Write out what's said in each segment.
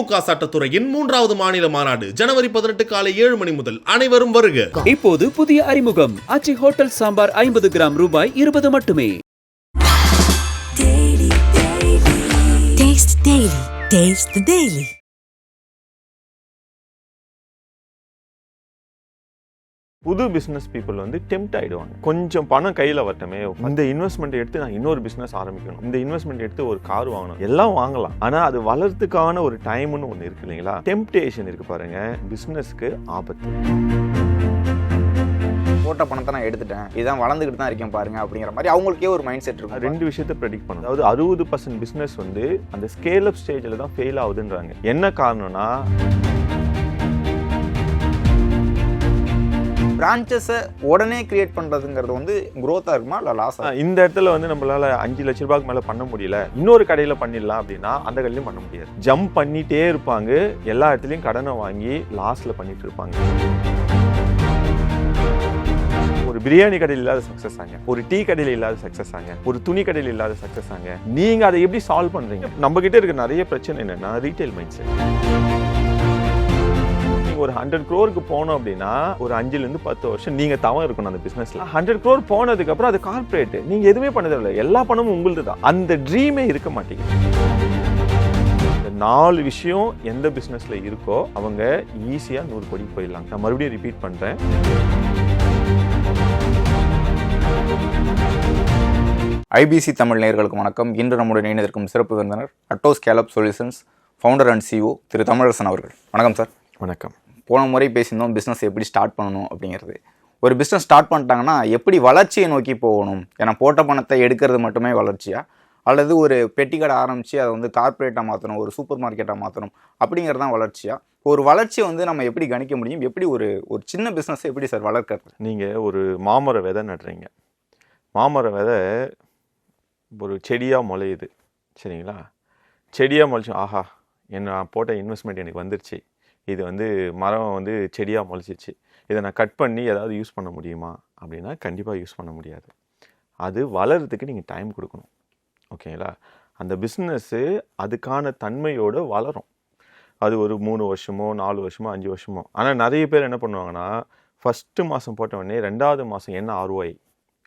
திமுக சட்டத்துறையின் 3வது மாநில மாநாடு ஜனவரி 18 காலை 7 மணி முதல் அனைவரும் வருக. இப்போது புதிய அறிமுகம் ஆச்சி ஹோட்டல் சாம்பார் 50 கிராம் ரூபாய் 20 மட்டுமே. Taste the Daily. புது பிஸ்னஸ் பீப்புள் வந்து டெம்ப்ட் ஆகிடுவாங்க. கொஞ்சம் பணம் கையில் வரட்டுமே, இந்த இன்வெஸ்ட்மெண்ட் எடுத்து நான் இன்னொரு பிஸ்னஸ் ஆரம்பிக்கணும், இந்த இன்வெஸ்ட்மெண்ட் எடுத்து ஒரு கார் வாங்கணும், எல்லாம் வாங்கலாம். ஆனால் அது வளர்றதுக்கான ஒரு டைம்னு ஒன்று இருக்கு இல்லைங்களா? டெம்ப்டேஷன் இருக்கு பாருங்க, பிஸ்னஸ்க்கு ஆபத்து. போட்ட பணத்தை நான் எடுத்துட்டேன், இதான் வளர்ந்துக்கிட்டு தான் இருக்கேன் பாருங்க அப்படிங்கிற மாதிரி அவங்களுக்கே ஒரு மைண்ட் செட் இருக்கும். ரெண்டு விஷயத்தை ப்ரெடிக்ட் பண்ணணும். அதாவது 60% பிஸ்னஸ் வந்து அந்த ஸ்கேல் அப் ஸ்டேஜில் தான் ஃபெயில் ஆகுதுன்றாங்க. என்ன காரணம்னா, பிரான்ச்சஸை உடனே கிரியேட் பண்ணுறதுங்கிறது வந்து க்ரோத்தாக இருக்குமா இல்லை லாஸா? இந்த இடத்துல வந்து நம்மளால 5 லட்ச ரூபாய்க்கு மேலே பண்ண முடியல, இன்னொரு கடையில் பண்ணிடலாம் அப்படின்னா அந்த கடையிலையும் பண்ண முடியாது. ஜம்ப் பண்ணிட்டே இருப்பாங்க, எல்லா இடத்துலையும் கடனை வாங்கி லாஸ்ட்ல பண்ணிட்டு இருப்பாங்க. ஒரு பிரியாணி கடையில் இல்லாத சக்சஸ் ஆங்க, ஒரு டீ கடையில் இல்லாத சக்சஸ் ஆங்க, ஒரு துணி கடையில் இல்லாத சக்சஸ் ஆங்க. நீங்க அதை எப்படி சால்வ் பண்றீங்க? நம்ம கிட்ட இருக்க நிறைய பிரச்சனை என்னன்னா ரீட்டைல் மைண்ட் செட். ஒரு 100 crore போனோம் அப்படின்னா ஒரு 5 to 10 வருஷம் நீங்க தவம் இருக்கணும் அந்த பிசினஸ்ல. 100 crore போனதுக்கு அப்புறம் அது கார்ப்பரேட், நீங்க எதுவுமே பண்ணது இல்லை, எல்லா பணமும் உங்களுது தான். அந்த ட்ரீமே இருக்க மாட்டேங்குது. இந்த 4 விஷயம் எந்த பிசினஸ்ல இருக்கோ அவங்க ஈஸியா 100 கோடி போயிடலாம். நான் மறுபடியும் ரிப்பீட் பண்றேன். ஐபிசி தமிழ் நேயர்களுக்கு வணக்கம். இன்று நம்முடைய இணைந்திருக்கும் சிறப்பு விருந்தினர் Atto Scaleup solutions founder and CEO திரு தமிழரசன் அவர்கள். வணக்கம் சார். வணக்கம். போன முறை பேசியிருந்தோம் பிஸ்னஸ் எப்படி ஸ்டார்ட் பண்ணணும் அப்படிங்கிறது. ஒரு பிஸ்னஸ் ஸ்டார்ட் பண்ணிட்டாங்கன்னா எப்படி வளர்ச்சியை நோக்கி போகணும்? ஏன்னா போட்ட பணத்தை எடுக்கிறது மட்டுமே வளர்ச்சியா, அல்லது ஒரு பெட்டி கடை ஆரம்பித்து அதை வந்து கார்ப்பரேட்டாக மாற்றணும், ஒரு சூப்பர் மார்க்கெட்டாக மாற்றணும் அப்படிங்கிறது தான் வளர்ச்சியா? ஒரு வளர்ச்சியை வந்து நம்ம எப்படி கணிக்க முடியும்? எப்படி ஒரு சின்ன பிஸ்னஸை எப்படி சார் வளர்க்கறது? நீங்கள் ஒரு மாமர விதை நடுறீங்க. மாமர விதை ஒரு செடியாக முளையுது, சரிங்களா? செடியாக முளைச்சு, ஆஹா நான் போட்ட இன்வெஸ்ட்மெண்ட் எனக்கு வந்துருச்சு, இது வந்து மரம் வந்து செடியாக முளைச்சிச்சு, இதை நான் கட் பண்ணி ஏதாவது யூஸ் பண்ண முடியுமா அப்படின்னா கண்டிப்பாக யூஸ் பண்ண முடியாது. அது வளர்கிறதுக்கு நீங்கள் டைம் கொடுக்கணும், ஓகேங்களா? அந்த பிஸ்னஸ்ஸு அதுக்கான தன்மையோடு வளரும். அது ஒரு 3 வருஷமோ 4 வருஷமோ 5 வருஷமோ. ஆனால் நிறைய பேர் என்ன பண்ணுவாங்கன்னா, ஃபஸ்ட்டு மாதம் போட்டவுடனே 2வது மாதம் என்ன ROI,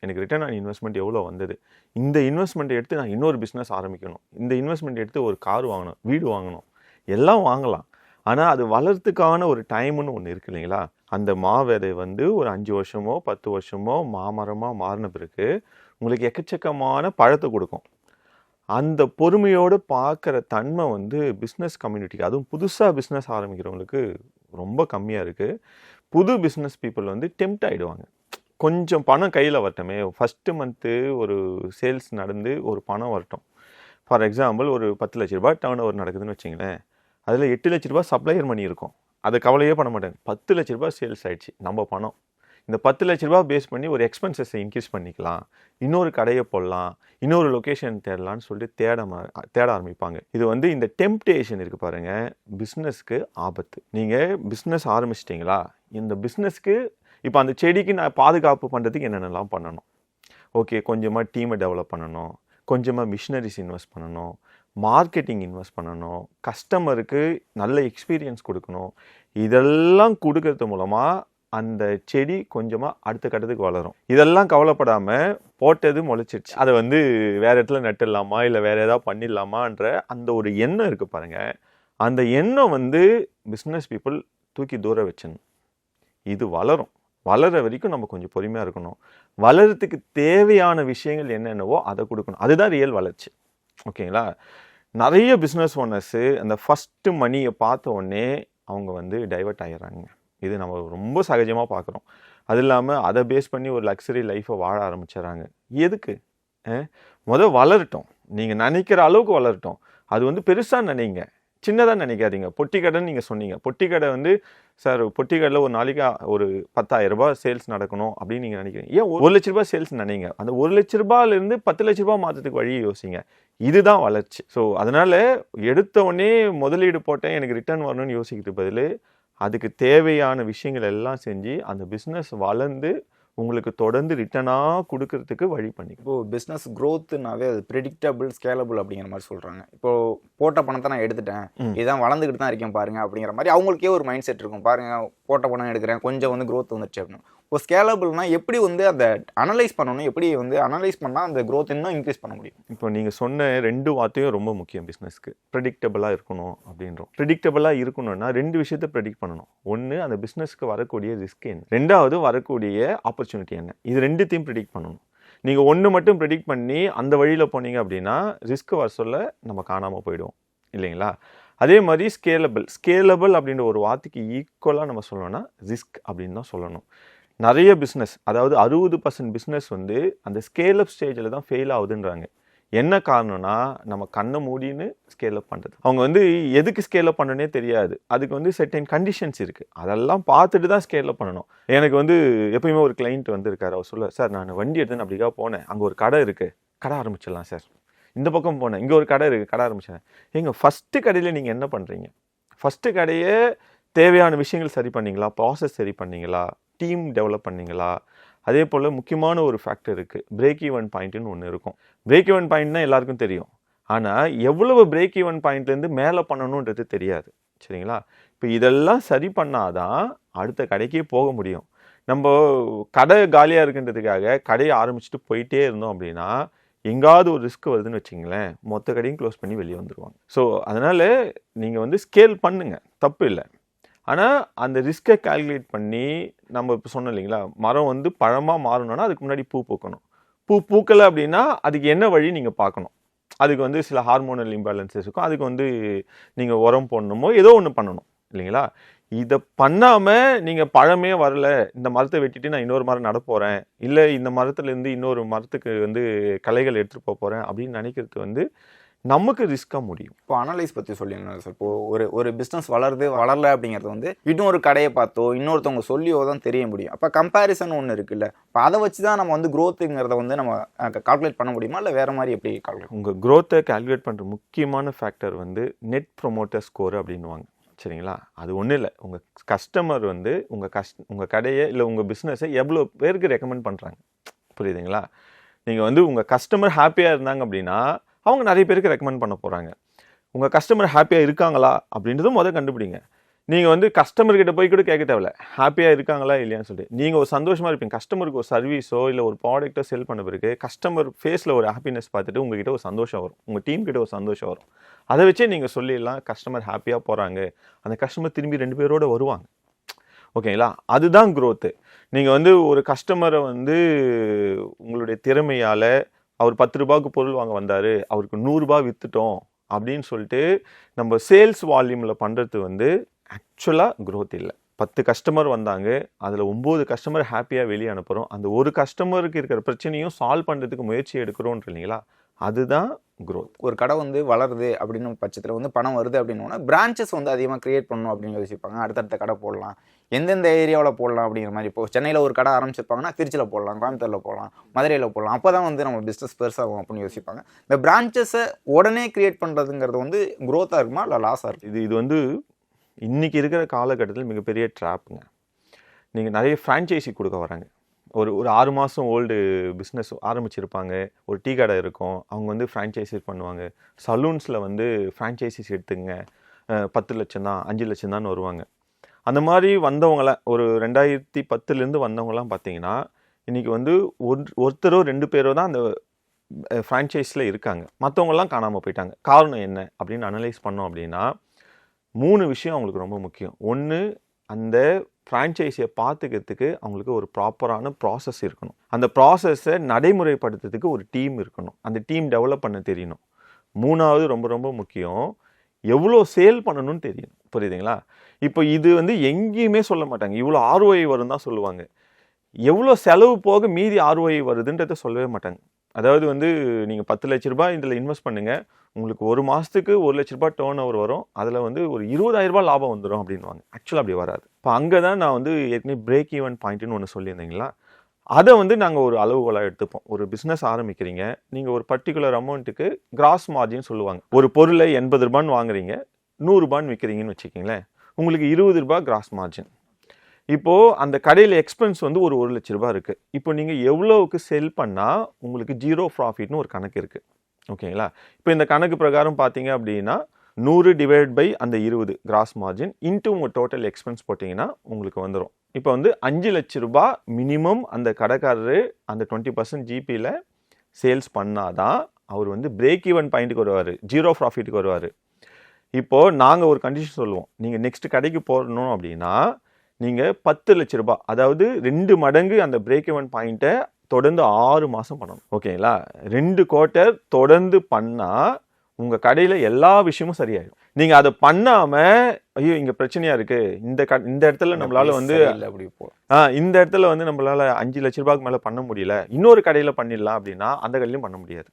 எனக்கு ரிட்டர்ன் ஆன் இன்வெஸ்ட்மெண்ட் எவ்வளோ வந்தது, இந்த இன்வெஸ்ட்மெண்ட் எடுத்து நான் இன்னொரு பிஸ்னஸ் ஆரம்பிக்கணும், இந்த இன்வெஸ்ட்மெண்ட் எடுத்து ஒரு கார் வாங்கணும், வீடு வாங்கணும், எல்லாம் வாங்கலாம். ஆனால் அது வளர்றதுக்கான ஒரு டைம்னு ஒன்று இருக்கு இல்லைங்களா? அந்த மாவிதை வந்து ஒரு 5 வருஷமோ 10 வருஷமோ மாமரமாக மாறின பிறகு உங்களுக்கு எக்கச்சக்கமான பழத்தை கொடுக்கும். அந்த பொறுமையோடு பார்க்குற தன்மை வந்து பிஸ்னஸ் கம்யூனிட்டிக்கு, அதுவும் புதுசாக பிஸ்னஸ் ஆரம்பிக்கிறவங்களுக்கு ரொம்ப கம்மியாக இருக்குது. புது பிஸ்னஸ் பீப்புள் வந்து டெம்ப்ட் ஆகிடுவாங்க. கொஞ்சம் பணம் கையில் வரட்டுமே, ஃபஸ்ட்டு மந்த்து ஒரு சேல்ஸ் நடந்து ஒரு பணம் வரட்டும். ஃபார் எக்ஸாம்பிள் ஒரு 10 லட்ச ரூபாய் டர்ன் ஓவர் நடக்குதுன்னு வச்சிங்களேன், அதில் 8 லட்ச ரூபாய் சப்ளையர் மணி இருக்கும், அதை கவலையே பண்ண மாட்டாங்க. 10 லட்ச ரூபாய் சேல்ஸ் ஆகிடுச்சு, நம்ம பணம். இந்த 10 லட்ச ரூபாய் பேஸ் பண்ணி ஒரு எக்ஸ்பென்சஸை இன்க்ரீஸ் பண்ணிக்கலாம், இன்னொரு கடையை போடலாம், இன்னொரு லொக்கேஷன் தேடலான்னு சொல்லிட்டு தேட ஆரம்பிப்பாங்க. இது வந்து இந்த டெம்ப்டேஷன் இருக்குது பாருங்கள், பிஸ்னஸ்க்கு ஆபத்து. நீங்கள் பிஸ்னஸ் ஆரம்பிச்சிட்டிங்களா, இந்த பிஸ்னஸ்க்கு இப்போ அந்த செடிக்கு நான் பாதுகாப்பு பண்ணுறதுக்கு என்னென்னலாம் பண்ணணும்? ஓகே, கொஞ்சமாக டீமை டெவலப் பண்ணணும், கொஞ்சமாக மிஷினரிஸ் இன்வெஸ்ட் பண்ணணும், மார்க்கெட்டிங் இன்வெஸ்ட் பண்ணணும், கஸ்டமருக்கு நல்ல எக்ஸ்பீரியன்ஸ் கொடுக்கணும். இதெல்லாம் கொடுக்கறது மூலமாக அந்த செடி கொஞ்சமாக அடுத்த கட்டத்துக்கு வளரும். இதெல்லாம் கவலைப்படாமல் போட்டது முளைச்சிடுச்சு, அதை வந்து வேறு இடத்துல நட்டுடலாமா இல்லை வேறு ஏதாவது பண்ணிடலாமான்ற அந்த ஒரு எண்ணம் இருக்குது பாருங்கள். அந்த எண்ணம் வந்து பிஸ்னஸ் பீப்புள் தூக்கி தூர வச்சிடணும். இது வளரும். வளர வரைக்கும் நம்ம கொஞ்சம் பொறுமையாக இருக்கணும். வளர்கிறதுக்கு தேவையான விஷயங்கள் என்னென்னவோ அதை கொடுக்கணும். அதுதான் ரியல் வளர்ச்சி, ஓகேங்களா? நிறைய பிஸ்னஸ் ஓனர்ஸு அந்த ஃபஸ்ட்டு மணியை பார்த்த உடனே அவங்க வந்து டைவர்ட் ஆகிடுறாங்க. இது நம்ம ரொம்ப சகஜமாக பார்க்குறோம். அது இல்லாமல் அதை பேஸ் பண்ணி ஒரு லக்ஸரி லைஃப்பை வாழ ஆரம்பிச்சிடறாங்க. எதுக்கு? வளரட்டும், நீங்கள் நினைக்கிற அளவுக்கு வளரட்டும். அது வந்து பெருசாக நினைங்க, சின்னதாக நினைக்காதீங்க. பொட்டி கடைன்னு நீங்கள் சொன்னீங்க, பொட்டி கடை வந்து சார் பொட்டி கடையில் ஒரு நாளைக்கு ஒரு 10,000 ரூபாய் சேல்ஸ் நடக்கணும் அப்படின்னு நீங்கள் நினைக்கிறீங்க. ஏன் 1 லட்ச ரூபாய் சேல்ஸ் நினைங்க. அந்த 1 லட்ச ரூபாயிலேருந்து 10 லட்ச ரூபாய் மாற்றத்துக்கு வழியை யோசிங்க. இதுதான் வளர்ச்சி. ஸோ அதனால் எடுத்த உடனே முதலீடு போட்டேன் எனக்கு ரிட்டர்ன் வரணும்னு யோசிக்கிறது பதில் அதுக்கு தேவையான விஷயங்கள் எல்லாம் செஞ்சு அந்த பிஸ்னஸ் வளர்ந்து உங்களுக்கு தொடர்ந்து ரிட்டர்னாக கொடுக்கறதுக்கு வழி பண்ணிக்கும். இப்போது பிஸ்னஸ் க்ரோத்துனாவே அது ப்ரெடிக்டபிள், ஸ்கேலபிள் அப்படிங்கிற மாதிரி சொல்கிறாங்க. இப்போது போட்ட பணத்தை நான் எடுத்துட்டேன், இதான் வளர்ந்துக்கிட்டு தான் இருக்கேன் பாருங்க அப்படிங்கிற மாதிரி அவங்களுக்கே ஒரு மைண்ட் செட் இருக்கும். பாருங்கள், போட்ட பணம் எடுக்கிறேன், கொஞ்சம் வந்து க்ரோத் வந்துருச்சு அப்படின்னு. இப்போ ஸ்கேலபிள்னா எப்படி வந்து அதை அனலைஸ் பண்ணணும், எப்படி வந்து அனலைஸ் பண்ணால் அந்த க்ரோத் இன்னும் இன்க்ரீஸ் பண்ண முடியும்? இப்போ நீங்கள் சொன்ன 2 வார்த்தையும் ரொம்ப முக்கியம் பிஸ்னஸ்க்கு. ப்ரெடிக்டபிளாக இருக்கணும் அப்படின்றோம். ப்ரெடிக்டபிளாக இருக்கணும்னா 2 விஷயத்தை ப்ரெடிக்ட் பண்ணணும். ஒன்று, அந்த பிஸ்னஸ்க்கு வரக்கூடிய ரிஸ்க் என்ன, 2வது வரக்கூடிய ஆப்பர்ச்சுனிட்டி என்ன. இது 2த்தையும் ப்ரெடிக்ட் பண்ணணும். நீங்கள் ஒன்று மட்டும் ப்ரெடிக்ட் பண்ணி அந்த வழியில் போனீங்க அப்படின்னா ரிஸ்க் வர சொல்ல நம்ம காணாமல் போயிடுவோம் இல்லைங்களா? அதே மாதிரி ஸ்கேலபிள் அப்படின்ற ஒரு வார்த்தைக்கு ஈக்குவலாக நம்ம சொல்லணும்னா ரிஸ்க் அப்படின்னு தான் சொல்லணும். நிறைய பிஸ்னஸ், அதாவது 60% பிஸ்னஸ் வந்து அந்த ஸ்கேலப் ஸ்டேஜில் தான் ஃபெயில் ஆகுதுன்றாங்க. என்ன காரணம்னா நம்ம கண்ணை மூடின்னு ஸ்கேலப் பண்ணுறது. அவங்க வந்து எதுக்கு ஸ்கேலப் பண்ணனே தெரியாது. அதுக்கு வந்து செர்டைன் கண்டிஷன்ஸ் இருக்குது, அதெல்லாம் பார்த்துட்டு தான் ஸ்கேலப் பண்ணணும். எனக்கு வந்து எப்பயுமே ஒரு கிளைண்ட் வந்து இருக்கார். அவர் சொல்ல, சார் நான் வண்டி எடுத்துன்னு அப்படிக்கா போனேன், அங்கே ஒரு கடை இருக்குது, கடை ஆரம்பிச்சிடலாம் சார். இந்த பக்கம் போனேன், இங்கே ஒரு கடை இருக்குது, கடை ஆரம்பிச்சேன். எங்கள் ஃபஸ்ட்டு கடையில் நீங்கள் என்ன பண்ணுறீங்க? ஃபஸ்ட்டு கடையே தேவையான விஷயங்கள் சரி பண்ணீங்களா, ப்ராசஸ் சரி பண்ணீங்களா, டீம் டெவலப் பண்ணீங்களா? அதே போல் முக்கியமான ஒரு ஃபேக்டர் இருக்குது, பிரேக் ஈவன் பாயிண்ட்டுன்னு ஒன்று இருக்கும். பிரேக் ஈவன் பாயிண்ட்னா எல்லாருக்கும் தெரியும், ஆனால் எவ்வளவு பிரேக் ஈவன் பாயிண்ட்லேருந்து மேலே பண்ணணுன்றது தெரியாது சரிங்களா? இப்போ இதெல்லாம் சரி பண்ணாதான் அடுத்த கடைக்கே போக முடியும். நம்ம கடை காலியாக இருக்குன்றதுக்காக கடையை ஆரம்பிச்சுட்டு போயிட்டே இருந்தோம் அப்படின்னா எங்காவது ஒரு ரிஸ்க் வருதுன்னு வச்சிங்களேன், மொத்த கடையும் க்ளோஸ் பண்ணி வெளியே வந்துடுவாங்க. ஸோ அதனால் நீங்கள் வந்து ஸ்கேல் பண்ணுங்கள், தப்பு இல்லை. ஆனால் அந்த ரிஸ்க்கை கால்குலேட் பண்ணி, நம்ம இப்போ சொன்னோம் இல்லைங்களா, மரம் வந்து பழமாக மாறணும்னா அதுக்கு முன்னாடி பூ பூக்கணும். பூ பூக்கலை அப்படின்னா அதுக்கு என்ன வழி நீங்கள் பார்க்கணும். அதுக்கு வந்து சில ஹார்மோனல் இம்பேலன்சஸ் இருக்கும், அதுக்கு வந்து நீங்கள் உரம் போடணுமோ ஏதோ ஒன்று பண்ணணும் இல்லைங்களா? இதை பண்ணாமல் நீங்கள் பழமே வரல, இந்த மரத்தை வெட்டிட்டு நான் இன்னொரு மரம் நட போகிறேன், இல்லை இந்த மரத்துலேருந்து இன்னொரு மரத்துக்கு வந்து களைகள் எடுத்துகிட்டு போகிறேன் அப்படின்னு நினைக்கிறது வந்து நமக்கு ரிஸ்க்காக முடியும். இப்போ அனலைஸ் பற்றி சொல்லியிருந்தேன் சார். இப்போது ஒரு பிஸ்னஸ் வளரல அப்படிங்கிறது வந்து இன்னொரு கடையை பார்த்தோ இன்னொருத்தவங்க சொல்லியோ தான் தெரிய முடியும். அப்போ கம்பேரிசன் ஒன்று இருக்குல்ல, இப்போ அதை வச்சு தான் நம்ம வந்து க்ரோத்துங்கிறத வந்து நம்ம கால்குலேட் பண்ண முடியுமா, இல்லை வேறு மாதிரி எப்படி கால்குலேட்? உங்கள் க்ரோத்தை கால்குலேட் பண்ணுற முக்கியமான ஃபேக்டர் வந்து நெட் ப்ரொமோட்டர் ஸ்கோர் அப்படின்வாங்க சரிங்களா? அது ஒன்றும் இல்லை, உங்கள் கஸ்டமர் வந்து உங்கள் கடையை இல்லை உங்கள் பிஸ்னஸை எவ்வளோ பேருக்கு ரெக்கமெண்ட் பண்ணுறாங்க, புரியுதுங்களா? நீங்கள் வந்து உங்கள் கஸ்டமர் ஹாப்பியாக இருந்தாங்க அப்படின்னா அவங்க நிறைய பேருக்கு ரெக்கமெண்ட் பண்ண போகிறாங்க. உங்கள் கஸ்டமர் ஹாப்பியாக இருக்காங்களா அப்படின்றதும் முதல் கண்டுபிடிங்க. நீங்கள் வந்து கஸ்டமர்கிட்ட போய் கூட கேட்க தேவையில்ல, ஹாப்பியாக இருக்காங்களா இல்லையான்னு சொல்லிட்டு. நீங்கள் ஒரு சந்தோஷமாக இருப்பீங்க. கஸ்டமருக்கு ஒரு சர்வீஸோ இல்லை ஒரு ப்ராடக்ட்டோ செல் பண்ண பிறகு கஸ்டமர் ஃபேஸில் ஒரு ஹாப்பினஸ் பார்த்துட்டு உங்ககிட்ட ஒரு சந்தோஷம் வரும், உங்கள் டீம் கிட்ட ஒரு சந்தோஷம் வரும். அதை வச்சே நீங்கள் சொல்லிடலாம் கஸ்டமர் ஹாப்பியாக போகிறாங்க, அந்த கஸ்டமர் திரும்பி 2 பேரோடு வருவாங்க. ஓகேங்களா? அதுதான் க்ரோத்து. நீங்கள் வந்து ஒரு கஸ்டமரை வந்து உங்களுடைய திறமையால் அவர் 10 ரூபாய்க்கு பொருள் வாங்க வந்தார், அவருக்கு 100 ரூபாய் விற்றுட்டோம் அப்படின்னு சொல்லிட்டு நம்ம சேல்ஸ் வால்யூமில் பண்ணுறது வந்து ஆக்சுவலாக க்ரோத் இல்லை. 10 கஸ்டமர் வந்தாங்க, அதில் 9 கஸ்டமர் ஹாப்பியாக வெளியே அனுப்புகிறோம், அந்த ஒரு கஸ்டமருக்கு இருக்கிற பிரச்சனையும் சால்வ் பண்ணுறதுக்கு முயற்சி எடுக்கிறோன்ற இல்லைங்களா, அதுதான் க்ரோத். ஒரு கடை வந்து வளருது அப்படின்னு பட்சத்தில் வந்து பணம் வருது அப்படின்னா பிரான்ச்சஸ் வந்து அதிகமாக க்ரியேட் பண்ணணும் அப்படின்னு யோசிப்பாங்க. அடுத்தடுத்த கடை போடலாம், எந்தெந்த ஏரியாவில் போடலாம் அப்படிங்கிற மாதிரி. இப்போ சென்னையில் ஒரு கடை ஆரம்பிச்சிருப்பாங்கன்னா திருச்சியில் போடலாம், கோயம்புத்தூரில் போடலாம், மதுரையில் போடலாம். அப்போ தான் வந்து நம்ம பிஸ்னஸ் பெருசாகும் அப்படின்னு யோசிப்பாங்க. இந்த பிரான்ச்சஸை உடனே க்ரியேட் பண்ணுறதுங்கிறது வந்து க்ரோத்தாக இருக்குமா இல்லை லாஸாக இருக்கும்? இது வந்து இன்றைக்கி இருக்கிற காலகட்டத்தில் மிகப்பெரிய ட்ராப்புங்க. நீங்கள் நிறைய ஃப்ரான்ச்சைஸி கொடுக்க வராங்க. ஒரு 6 மாதம் ஓல்டு பிஸ்னஸ் ஆரம்பிச்சிருப்பாங்க, ஒரு டீ கடை இருக்கும், அவங்க வந்து ஃப்ரான்ச்சைசி பண்ணுவாங்க. சலூன்ஸில் வந்து ஃப்ரான்ச்சைசிஸ் எடுத்துங்க, 10 லட்சம் தான் 5 லட்சம் தான் வருவாங்க. அந்த மாதிரி வந்தவங்களாம் ஒரு 2010 வந்தவங்களாம் பார்த்தீங்கன்னா இன்றைக்கி வந்து ஒருத்தரோ 2 பேரோ தான் அந்த ஃப்ரான்ச்சைஸில் இருக்காங்க, மற்றவங்களாம் காணாமல் போயிட்டாங்க. காரணம் என்ன அப்படின்னு அனலைஸ் பண்ணோம் அப்படின்னா 3 விஷயம் அவங்களுக்கு ரொம்ப முக்கியம். ஒன்று, அந்த ஃப்ரான்ச்சைஸியை பார்த்துக்கிறதுக்கு அவங்களுக்கு ஒரு ப்ராப்பரான ப்ராசஸ் இருக்கணும். அந்த ப்ராசஸை நடைமுறைப்படுத்துறதுக்கு ஒரு டீம் இருக்கணும், அந்த டீம் டெவலப் பண்ண தெரியணும். 3வது ரொம்ப ரொம்ப முக்கியம், எவ்வளோ சேல் பண்ணணும்னு தெரியணும். புரியுதுங்களா? இப்போ இது வந்து எங்கேயுமே சொல்ல மாட்டாங்க, இவ்வளோ ROI வரும் தான் சொல்லுவாங்க. எவ்வளோ செலவு போக மீதி ROI வருதுன்றதை சொல்லவே மாட்டாங்க. அதாவது வந்து நீங்கள் 10 லட்ச ரூபாய் இதில் இன்வெஸ்ட் பண்ணுங்கள், உங்களுக்கு ஒரு மாதத்துக்கு 1 லட்ச ரூபாய் டேர்ன் ஓவர் வரும், அதில் வந்து ஒரு 20,000 ரூபாய் லாபம் வந்துடும் அப்படின்வாங்க. ஆக்சுவலாக அப்படி வராது. இப்போ அங்கே தான் நான் வந்து ஏற்கனவே பிரேக் ஈவன் பாயிண்ட்டுன்னு ஒன்று சொல்லியிருந்தீங்களா, அதை வந்து நாங்கள் ஒரு அளவுகோலாக எடுத்துப்போம். ஒரு பிஸ்னஸ் ஆரம்பிக்கிறீங்க, நீங்கள் ஒரு பர்டிகுலர் அமௌண்ட்டுக்கு கிராஸ் மார்ஜின் சொல்லுவாங்க. ஒரு பொருளை 80 ரூபான்னு வாங்குறீங்க, 100 ரூபான்னு விற்கிறீங்கன்னு வச்சுக்கிங்களேன், உங்களுக்கு 20 ரூபாய் கிராஸ் மார்ஜின். இப்போது அந்த கடையில் எக்ஸ்பென்ஸ் வந்து ஒரு 1 லட்ச ரூபா இருக்குது. இப்போ நீங்கள் எவ்வளோவுக்கு செல் பண்ணால் உங்களுக்கு 0 ப்ராஃபிட்னு ஒரு கணக்கு இருக்குது. ஓகேங்களா? இப்போ இந்த கணக்கு பிரகாரம் பார்த்தீங்க அப்படின்னா 100 டிவைட் பை அந்த 20 கிராஸ் மார்ஜின் இன்ட்டு உங்கள் டோட்டல் எக்ஸ்பென்ஸ் போட்டிங்கன்னா உங்களுக்கு வந்துடும். இப்போ வந்து 5 லட்ச ரூபா மினிமம் அந்த கடைக்காரரு அந்த 20% ஜிபியில் சேல்ஸ் பண்ணாதான் அவர் வந்து பிரேக் ஈவன் பாயிண்ட்டுக்கு வருவார், 0 ப்ராஃபிட்டுக்கு வருவார். இப்போது நாங்கள் ஒரு கண்டிஷன் சொல்லுவோம், நீங்கள் நெக்ஸ்ட் கடைக்கு போடணும் அப்படின்னா நீங்கள் 10 லட்ச ரூபா, அதாவது 2 மடங்கு அந்த பிரேக் ஈவன் பாயிண்ட்டை தொடர்ந்து 6 மாதம் பண்ணணும். ஓகேங்களா? 2 குவார்ட்டர் தொடர்ந்து பண்ணால் உங்கள் கடையில் எல்லா விஷயமும் சரியாயிடும். நீங்கள் அதை பண்ணாமல் ஐயோ இங்கே பிரச்சனையாக இருக்குது, இந்த இடத்துல நம்மளால் வந்து இந்த இடத்துல வந்து நம்மளால் 5 லட்ச ரூபாய்க்கு மேலே பண்ண முடியல, இன்னொரு கடையில் பண்ணிடலாம் அப்படின்னா அந்த கடையிலையும் பண்ண முடியாது.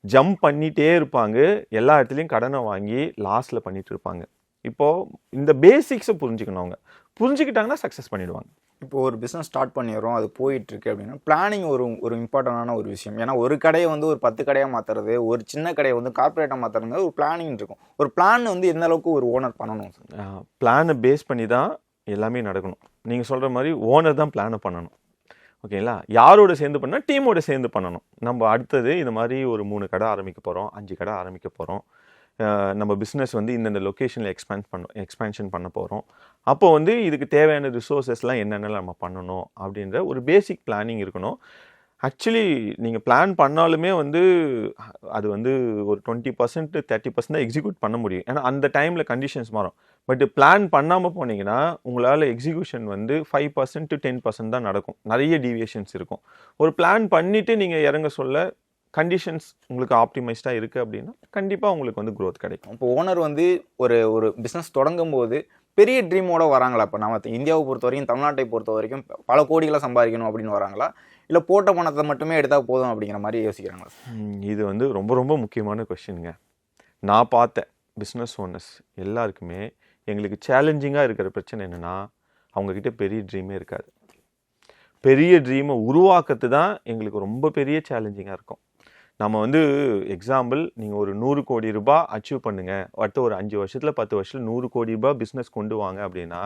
ஜம்ப் பண்ணிகிட்டே இருப்பாங்க, எல்லா இடத்துலையும் கடனை வாங்கி லாஸில் பண்ணிகிட்டு இருப்பாங்க. இப்போது இந்த பேசிக்ஸை புரிஞ்சுக்கணும். அவங்க புரிஞ்சுக்கிட்டாங்கன்னா சக்ஸஸ் பண்ணிடுவாங்க. இப்போ ஒரு பிஸ்னஸ் ஸ்டார்ட் பண்ணிடுறோம், அது போயிட்டுருக்கு அப்படின்னா பிளானிங் ஒரு இம்பார்ட்டண்டான ஒரு விஷயம். ஏன்னா ஒரு கடையை வந்து ஒரு 10 கடையாக மாற்றுறது, ஒரு சின்ன கடையை வந்து கார்பரேட்டாக மாற்றுறது ஒரு பிளானிங் இருக்கும். ஒரு பிளான் வந்து எந்த அளவுக்கு ஒரு ஓனர் பண்ணணும்? பிளானை பேஸ் பண்ணி தான் எல்லாமே நடக்கணும். நீங்கள் சொல்கிற மாதிரி ஓனர் தான் பிளானை பண்ணணும். ஓகேங்களா? யாரோட சேர்ந்து பண்ணால் டீமோட சேர்ந்து பண்ணணும். நம்ம அடுத்தது இந்த மாதிரி ஒரு 3 கடை ஆரம்பிக்க போகிறோம், 5 கடை ஆரம்பிக்க போகிறோம், நம்ம பிஸ்னஸ் வந்து இந்தந்த லொக்கேஷனில் எக்ஸ்பேன்ஷன் பண்ண போகிறோம். அப்போ வந்து இதுக்கு தேவையான ரிசோர்ஸஸ்லாம் என்னென்னலாம் நம்ம பண்ணணும் அப்படின்ற ஒரு பேசிக் பிளானிங் இருக்கணும். ஆக்சுவலி நீங்கள் பிளான் பண்ணாலுமே வந்து அது வந்து ஒரு 20% 30% தான் எக்ஸிக்யூட் பண்ண முடியும். ஏன்னா அந்த டைமில் கண்டிஷன்ஸ் மாறும். பட் பிளான் பண்ணாமல் போனீங்கன்னா உங்களால் எக்ஸிக்யூஷன் வந்து 5% to 10% தான் நடக்கும். நிறைய டீவியேஷன்ஸ் இருக்கும். ஒரு பிளான் பண்ணிவிட்டு நீங்கள் இறங்க சொல்ல கண்டிஷன்ஸ் உங்களுக்கு ஆப்டிமைஸ்டாக இருக்குது அப்படின்னா கண்டிப்பாக உங்களுக்கு வந்து க்ரோத் கிடைக்கும். இப்போ ஓனர் வந்து ஒரு பிஸ்னஸ் தொடங்கும் போது பெரிய ட்ரீமோட வராங்களா? இப்போ நம்ம இந்தியாவை பொறுத்த வரைக்கும், தமிழ்நாட்டை பொறுத்த வரைக்கும் பல கோடிகளை சம்பாதிக்கணும் அப்படின்னு வராங்களா, இல்லை போட்ட பணத்தை மட்டுமே எடுத்தால் போதும் அப்படிங்கிற மாதிரி யோசிக்கிறாங்களா? இது வந்து ரொம்ப ரொம்ப முக்கியமான கொஸ்டினுங்க. நான் பார்த்த பிஸ்னஸ் ஓனர்ஸ் எல்லாருக்குமே எங்களுக்கு சேலஞ்சிங்காக இருக்கிற பிரச்சனை என்னென்னா அவங்கக்கிட்ட பெரிய ட்ரீமே இருக்காது. பெரிய ட்ரீமை உருவாக்குறது தான் எங்களுக்கு ரொம்ப பெரிய சேலஞ்சிங்காக இருக்கும். நம்ம வந்து எக்ஸாம்பிள், நீங்கள் ஒரு 100 கோடி ரூபாய் அச்சீவ் பண்ணுங்கள், அடுத்த ஒரு 5 வருஷத்தில் 10 வருஷத்தில் 100 கோடி ரூபாய் பிஸ்னஸ் கொண்டு வாங்க அப்படின்னா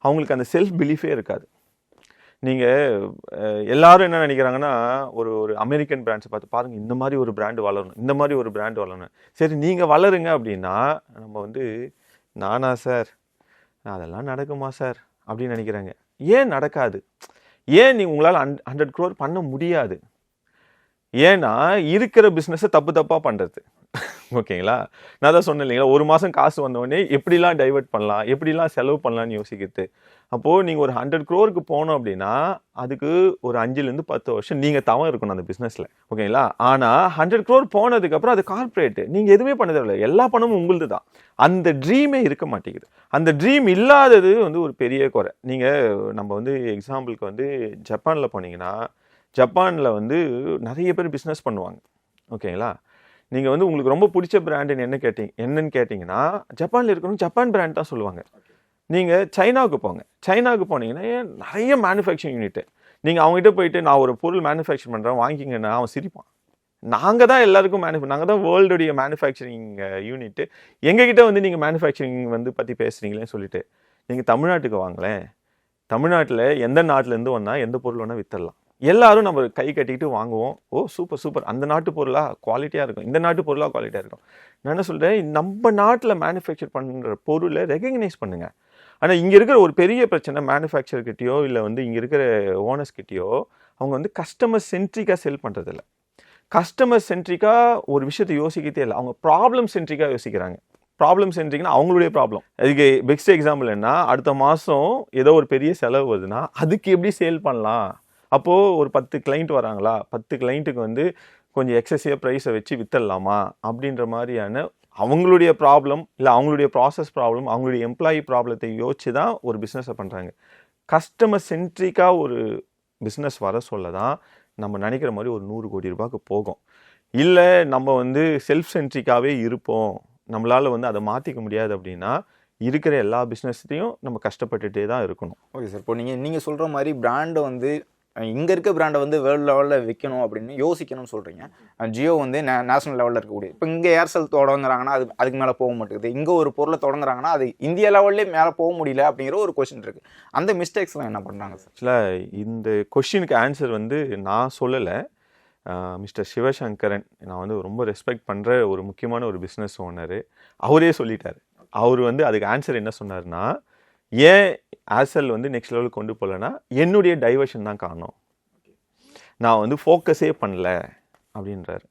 அவங்களுக்கு அந்த செல்ஃப் பிலீஃபே இருக்காது. நீங்கள் எல்லாரும் என்ன நினைக்கிறாங்கன்னா ஒரு அமெரிக்கன் பிராண்ட்ஸை பார்த்து பாருங்கள், இந்த மாதிரி ஒரு பிராண்டு வளரணும், இந்த மாதிரி ஒரு பிராண்டு வளரணும். சரி நீங்கள் வளருங்க அப்படின்னா நம்ம வந்து நானா சார், அதெல்லாம் நடக்குமா சார் அப்படின்னு நினைக்கிறாங்க. ஏன் நடக்காது? ஏன் நீங்கள் உங்களால் 100 crore பண்ண முடியாது? ஏன்னா இருக்கிற பிஸ்னஸை தப்பாக பண்ணுறது. ஓகேங்களா? நான் தான் சொன்னேன் இல்லைங்களா, ஒரு மாதம் காசு வந்தோடனே எப்படிலாம் டைவெர்ட் பண்ணலாம், எப்படிலாம் செலவு பண்ணலான்னு யோசிக்கிறது. அப்போது நீங்கள் ஒரு 100 crore போனோம் அப்படின்னா அதுக்கு ஒரு 5 to 10 வருஷம் நீங்கள் தவம் இருக்கணும் அந்த பிஸ்னஸில். ஓகேங்களா? ஆனால் 100 crore போனதுக்கப்புறம் அது கார்பரேட்டு, நீங்கள் எதுவுமே பண்ண தேவையில்லை, எல்லா பணமும் உங்களுது தான். அந்த ட்ரீமே இருக்க மாட்டேங்குது. அந்த ட்ரீம் இல்லாதது வந்து ஒரு பெரிய குறை. நம்ம வந்து எக்ஸாம்பிளுக்கு வந்து ஜப்பானில் போனீங்கன்னா, ஜப்பானில் வந்து நிறைய பேர் பிஸ்னஸ் பண்ணுவாங்க. ஓகேங்களா? நீங்கள் வந்து உங்களுக்கு ரொம்ப பிடிச்ச பிராண்டுன்னு என்னன்னு கேட்டிங்கன்னா ஜப்பானில் இருக்கணும் ஜப்பான் பிராண்ட் தான் சொல்லுவாங்க. நீங்கள் சைனாவுக்கு போங்க, சைனாவுக்கு போனீங்கன்னா நிறைய மேனுஃபேக்சரிங் யூனிட்டு. நீங்கள் அவங்ககிட்ட போயிட்டு நான் ஒரு பொருள் மேனுஃபேக்சர் பண்ணுறேன் வாங்கிங்கன்னா அவன் சிரிப்பான். நாங்கள் தான் எல்லாருக்கும் நாங்கள் தான் வேர்ல்டுடைய மேனுஃபேக்சரிங் யூனிட்டு, எங்ககிட்ட வந்து நீங்கள் மேனுஃபேக்சரிங் வந்து பற்றி பேசுகிறீங்களேன்னு சொல்லிட்டு நீங்கள் தமிழ்நாட்டுக்கு வாங்களேன். தமிழ்நாட்டில் எந்த நாட்டிலேருந்து வந்தால் எந்த பொருள் வேணால் விற்றுடலாம். எல்லாரும் நம்ம கை கட்டிக்கிட்டு வாங்குவோம். ஓ சூப்பர் சூப்பர், அந்த நாட்டு பொருளாக குவாலிட்டியாக இருக்கும், இந்த நாட்டு பொருளாக குவாலிட்டியாக இருக்கும். நான் என்ன சொல்கிறேன், நம்ம நாட்டில் மேனுஃபேக்சர் பண்ணுற பொருளை ரெகக்னைஸ் பண்ணுங்கள். ஆனால் இங்கே இருக்கிற ஒரு பெரிய பிரச்சனை மேனுஃபேக்சர்கிட்டையோ இல்லை வந்து இங்கே இருக்கிற ஓனர்ஸ்கிட்டையோ அவங்க வந்து கஸ்டமர் சென்ட்ரிக்காக செல் பண்ணுறதில்ல. கஸ்டமர் சென்ட்ரிக்காக ஒரு விஷயத்தை யோசிக்கதே இல்லை, அவங்க ப்ராப்ளம் சென்ட்ரிக்காக யோசிக்கிறாங்க. ப்ராப்ளம் சென்ட்ரிக்னா அவங்களுடைய ப்ராப்ளம். அதுக்கு பெஸ்ட் எக்ஸாம்பிள் என்ன, அடுத்த மாதம் ஏதோ ஒரு பெரிய செலவு வருதுன்னா அதுக்கு எப்படி சேல் பண்ணலாம். அப்போது ஒரு 10 கிளைண்ட் வராங்களா, 10 கிளைண்ட்டுக்கு வந்து கொஞ்சம் எக்ஸசிவாக ப்ரைஸை வச்சு விற்றுடலாமா அப்படின்ற மாதிரியான அவங்களுடைய ப்ராப்ளம் இல்லை அவங்களுடைய ப்ராசஸ் ப்ராப்ளம், அவங்களுடைய எம்ப்ளாயி ப்ராப்ளத்தை யோசிச்சு தான் ஒரு பிஸ்னஸை பண்ணுறாங்க. கஸ்டமர் சென்ட்ரிக்காக ஒரு பிஸ்னஸ் வர சொல்ல தான் நம்ம நினைக்கிற மாதிரி ஒரு 100 கோடி ரூபாய்க்கு போகும். இல்லை நம்ம வந்து செல்ஃப் சென்ட்ரிக்காகவே இருப்போம், நம்மளால் வந்து அதை மாற்றிக்க முடியாது அப்படின்னா இருக்கிற எல்லா பிஸ்னஸ்லையும் நம்ம கஷ்டப்பட்டுகிட்டே தான் இருக்கணும். ஓகே சார், இப்போ நீங்கள் சொல்கிற மாதிரி பிராண்டை வந்து இங்கே இருக்க பிராண்டை வந்து வேர்ல்டு லெவலில் விற்கணும் அப்படின்னு யோசிக்கணும்னு சொல்கிறீங்க. ஜியோ வந்து நேஷனல் லெவலில் இருக்கக்கூடிய, இப்போ இங்கே ஏர்செல் தொடங்குறாங்கன்னா அதுக்கு மேலே போக மாட்டேங்குது. இங்கே ஒரு பொருளை தொடங்குறாங்கன்னா அது இந்தியா லெவல்லே மேலே போக முடியல அப்படிங்கிற ஒரு கொஸ்டின் இருக்குது. அந்த மிஸ்டேக்ஸ்லாம் என்ன பண்ணுறாங்க சார்? ஆக்சுவலாக இந்த கொஷினுக்கு ஆன்சர் வந்து நான் சொல்லலை. மிஸ்டர் சிவசங்கரன், நான் வந்து ரொம்ப ரெஸ்பெக்ட் பண்ணுற ஒரு முக்கியமான ஒரு பிஸ்னஸ் ஓனரு, அவரே சொல்லிட்டார். அவர் வந்து அதுக்கு ஆன்சர் என்ன சொன்னார்னா, ஏன் ஏர்செல் வந்து நெக்ஸ்ட் லெவலுக்கு கொண்டு போகலன்னா என்னுடைய டைவர்ஷன் தான் காரணம், நான் வந்து ஃபோக்கஸே பண்ணல அப்படின்றாரு.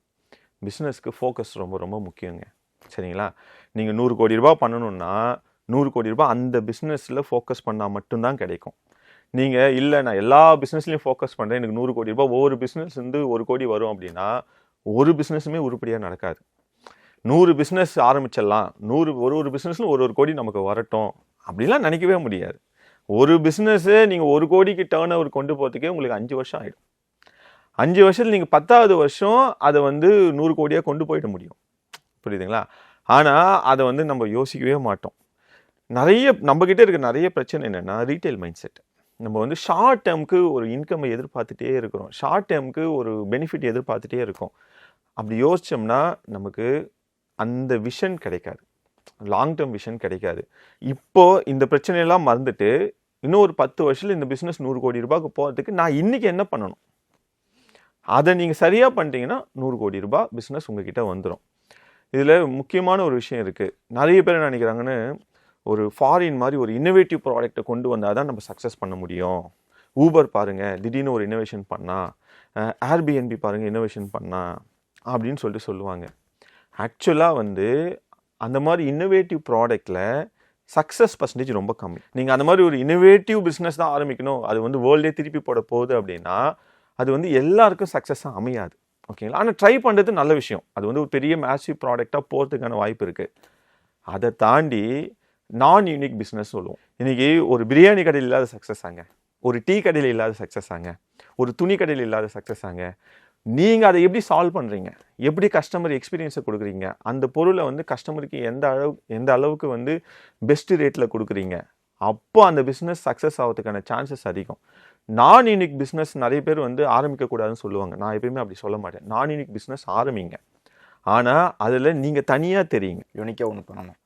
பிஸ்னஸ்க்கு ஃபோக்கஸ் ரொம்ப ரொம்ப முக்கியங்க, சரிங்களா? நீங்கள் 100 கோடி ரூபாய் பண்ணணுன்னா 100 கோடி ரூபாய் அந்த பிஸ்னஸில் ஃபோக்கஸ் பண்ணால் மட்டும்தான் கிடைக்கும். நீங்கள் இல்லை நான் எல்லா பிஸ்னஸ்லையும் ஃபோக்கஸ் பண்ணுறேன், எனக்கு 100 கோடி ரூபாய் ஒவ்வொரு பிஸ்னஸ் வந்து 1 கோடி வரும் அப்படின்னா ஒரு பிஸ்னஸுமே உருப்படியாக நடக்காது. 100 பிஸ்னஸ் ஆரம்பிச்சிடலாம், ஒரு பிஸ்னஸில் ஒரு கோடி நமக்கு வரட்டும் அப்படிலாம் நினைக்கவே முடியாது. ஒரு பிஸ்னஸு நீங்கள் 1 கோடிக்கு டேர்ன் ஓவர் கொண்டு போகிறதுக்கே உங்களுக்கு 5 வருஷம் ஆகிடும். 5 வருஷத்தில் நீங்கள் 10வது வருஷம் அதை வந்து 100 கோடியாக கொண்டு போயிட முடியும், புரியுதுங்களா? ஆனால் அதை வந்து நம்ம யோசிக்கவே மாட்டோம். நம்மக்கிட்ட இருக்க நிறைய பிரச்சனை என்னென்னா ரீட்டைல் மைண்ட் செட். நம்ம வந்து ஷார்ட் டேர்முக்கு ஒரு இன்கம்மை எதிர்பார்த்துட்டே இருக்கிறோம், ஷார்ட் டேர்முக்கு ஒரு பெனிஃபிட் எதிர்பார்த்துட்டே இருக்கோம். அப்படி யோசித்தோம்னா நமக்கு அந்த விஷன் கிடைக்காது, லாங் டேர்ம் விஷன் கிடைக்காது. இப்போது இந்த பிரச்சனையெல்லாம் மறந்துட்டு இன்னும் ஒரு 10 வருஷத்தில் இந்த பிஸ்னஸ் 100 கோடி ரூபாய்க்கு போகிறதுக்கு நான் இன்றைக்கி என்ன பண்ணணும், அதை நீங்கள் சரியாக பண்ணிட்டீங்கன்னா 100 கோடி ரூபாய் பிஸ்னஸ் உங்ககிட்ட வந்துடும். இதில் முக்கியமான ஒரு விஷயம் இருக்குது. நிறைய பேர் என்ன நினைக்கிறாங்கன்னு, ஒரு ஃபாரின் மாதிரி ஒரு இன்னோவேட்டிவ் ப்ராடக்ட்டை கொண்டு வந்தால் தான் நம்ம சக்ஸஸ் பண்ண முடியும். ஊபர் பாருங்கள் திடீர்னு ஒரு இன்னோவேஷன் பண்ணா, ஏர்பிஎன்பி பாருங்கள் இன்னோவேஷன் பண்ணா அப்படின்னு சொல்லுவாங்க. ஆக்சுவலாக வந்து அந்த மாதிரி இன்னோவேட்டிவ் ப்ராடக்டில் சக்ஸஸ் பர்சன்டேஜ் ரொம்ப கம்மி. நீங்கள் அந்த மாதிரி ஒரு இன்னோவேட்டிவ் பிஸ்னஸ் தான் ஆரம்பிக்கணும், அது வந்து வேர்ல்டே திருப்பி போட போகுது அப்படின்னா அது வந்து எல்லாருக்கும் சக்ஸஸாக அமையாது, ஓகேங்களா? ஆனால் ட்ரை பண்ணுறது நல்ல விஷயம், அது வந்து ஒரு பெரிய மேசிவ் ப்ராடக்டாக போகிறதுக்கான வாய்ப்பு இருக்குது. அதை தாண்டி நான் யூனிக் பிஸ்னஸ் சொல்லுவோம். இன்றைக்கி ஒரு பிரியாணி கடையில் இல்லாத சக்ஸஸ் ஆங்க, ஒரு டீ கடையில் இல்லாத சக்ஸஸ் ஆங்க, ஒரு துணி கடையில் இல்லாத சக்ஸஸ் ஆங்க. நீங்கள் அதை எப்படி சால்வ் பண்ணுறீங்க, எப்படி கஸ்டமர் எக்ஸ்பீரியன்ஸை கொடுக்குறீங்க, அந்த பொருளை வந்து கஸ்டமருக்கு எந்த அளவுக்கு வந்து பெஸ்ட் ரேட்டில் கொடுக்குறீங்க, அப்போ அந்த பிஸ்னஸ் சக்ஸஸ் ஆகிறதுக்கான சான்சஸ் அதிகம். நான் யூனிக் பிஸ்னஸ் நிறைய பேர் வந்து ஆரம்பிக்கக்கூடாதுன்னு சொல்லுவாங்க. நான் எப்பயுமே அப்படி சொல்ல மாட்டேன். நான் யூனிக் பிஸ்னஸ் ஆரம்பிங்க, ஆனால் அதில் நீங்கள் தனியாக தெரியுங்க, யூனிக்காக ஒன்று பண்ணணும்.